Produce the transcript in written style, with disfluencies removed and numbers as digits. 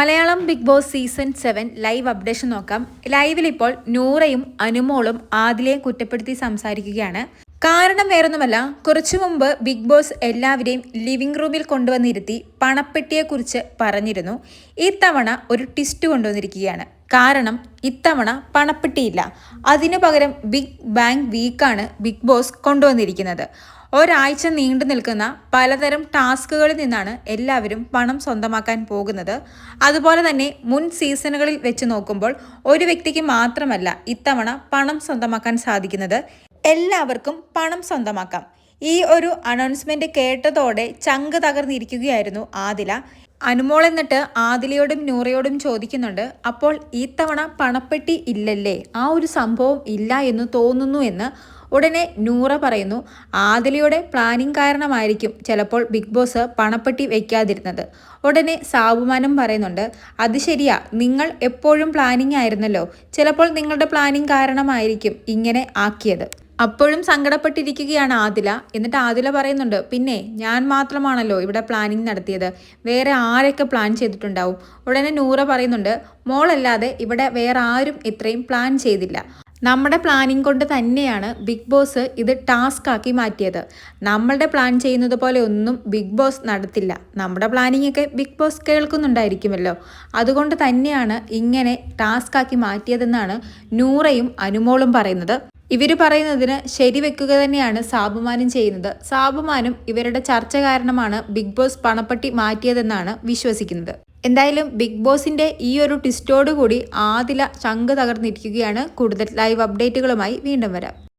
Malayalam Bigg Boss season 7 live updation നോക്കാം. ലൈവിൽ ഇപ്പോൾ നൂറയും അനുമോളും ആദിലയെ കുറ്റപ്പെടുത്തി സംസാരിക്കുകയാണ്. കാരണം വേറൊന്നുമല്ല, കുറച്ചു മുമ്പ് ബിഗ് ബോസ് എല്ലാവരെയും ലിവിംഗ് റൂമിൽ കൊണ്ടുവന്നിരുത്തി പണപ്പെട്ടിയെക്കുറിച്ച് പറഞ്ഞിരുന്നു. ഇത്തവണ ഒരു ട്വിസ്റ്റ് കൊണ്ടുവന്നിരിക്കുകയാണ്. കാരണം ഇത്തവണ പണപ്പെട്ടിയില്ല, അതിനു പകരം ബിഗ് ബാങ് വീക്കാണ് ബിഗ് ബോസ് കൊണ്ടുവന്നിരിക്കുന്നത്. ഒരാഴ്ച നീണ്ടു നിൽക്കുന്ന പലതരം ടാസ്കുകളിൽ നിന്നാണ് എല്ലാവരും പണം സ്വന്തമാക്കാൻ പോകുന്നത്. അതുപോലെ തന്നെ മുൻ സീസണുകളിൽ വെച്ച് നോക്കുമ്പോൾ ഒരു വ്യക്തിക്ക് മാത്രമല്ല ഇത്തവണ പണം സ്വന്തമാക്കാൻ സാധിക്കുന്നത്, എല്ലാവർക്കും പണം സ്വന്തമാക്കാം. ഈ ഒരു അനൗൺസ്മെന്റ് കേട്ടതോടെ ചങ്ക് തകർന്നിരിക്കുകയായിരുന്നു ആദില. അനുമോൾ എന്നിട്ട് ആദിലയോടും നൂറയോടും ചോദിക്കുന്നുണ്ട്, അപ്പോൾ ഈ തവണ പണപ്പെട്ടി ഇല്ലല്ലേ, ആ ഒരു സംഭവം ഇല്ല എന്ന് തോന്നുന്നു എന്ന്. ഉടനെ നൂറ പറയുന്നു, ആദിലയുടെ പ്ലാനിങ് കാരണമായിരിക്കും ചിലപ്പോൾ ബിഗ് ബോസ് പണപ്പെട്ടി വയ്ക്കാതിരുന്നത്. ഉടനെ സാബുമാനം പറയുന്നുണ്ട്, അത് ശരിയാ, നിങ്ങൾ എപ്പോഴും പ്ലാനിങ് ആയിരുന്നല്ലോ, ചിലപ്പോൾ നിങ്ങളുടെ പ്ലാനിങ് കാരണമായിരിക്കും ഇങ്ങനെ ആക്കിയത്. അപ്പോഴും സങ്കടപ്പെട്ടിരിക്കുകയാണ് ആദില. എന്നിട്ട് ആദില പറയുന്നുണ്ട്, പിന്നെ ഞാൻ മാത്രമാണല്ലോ ഇവിടെ പ്ലാനിങ് നടത്തിയത്, വേറെ ആരൊക്കെ പ്ലാൻ ചെയ്തിട്ടുണ്ടാവും. ഉടനെ നൂറ പറയുന്നുണ്ട്, മോളല്ലാതെ ഇവിടെ വേറെ ആരും ഇത്രയും പ്ലാൻ ചെയ്തില്ല. നമ്മുടെ പ്ലാനിങ് കൊണ്ട് തന്നെയാണ് ബിഗ് ബോസ് ഇത് ടാസ്ക് ആക്കി മാറ്റിയത്. നമ്മളുടെ പ്ലാൻ ചെയ്യുന്നത് പോലെ ഒന്നും ബിഗ് ബോസ് നടത്തില്ല. നമ്മുടെ പ്ലാനിങ് ഒക്കെ ബിഗ് ബോസ് കേൾക്കുന്നുണ്ടായിരിക്കുമല്ലോ, അതുകൊണ്ട് തന്നെയാണ് ഇങ്ങനെ ടാസ്ക് ആക്കി മാറ്റിയതെന്നാണ് നൂറയും അനുമോളും പറയുന്നത്. ഇവർ പറയുന്നതിന് ശരിവെക്കുക തന്നെയാണ് സാബുമാനും ചെയ്യുന്നത്. സാബുമാനും ഇവരുടെ ചർച്ച കാരണമാണ് ബിഗ് ബോസ് പണപ്പെട്ടി മാറ്റിയതെന്നാണ് വിശ്വസിക്കുന്നത്. എന്തായാലും ബിഗ് ബോസിന്റെ ഈ ഒരു ട്വിസ്റ്റോടുകൂടി ആദില ചങ്ക് തകർന്നിരിക്കുകയാണ്. കൂടുതൽ ലൈവ് അപ്ഡേറ്റുകളുമായി വീണ്ടും വരാം.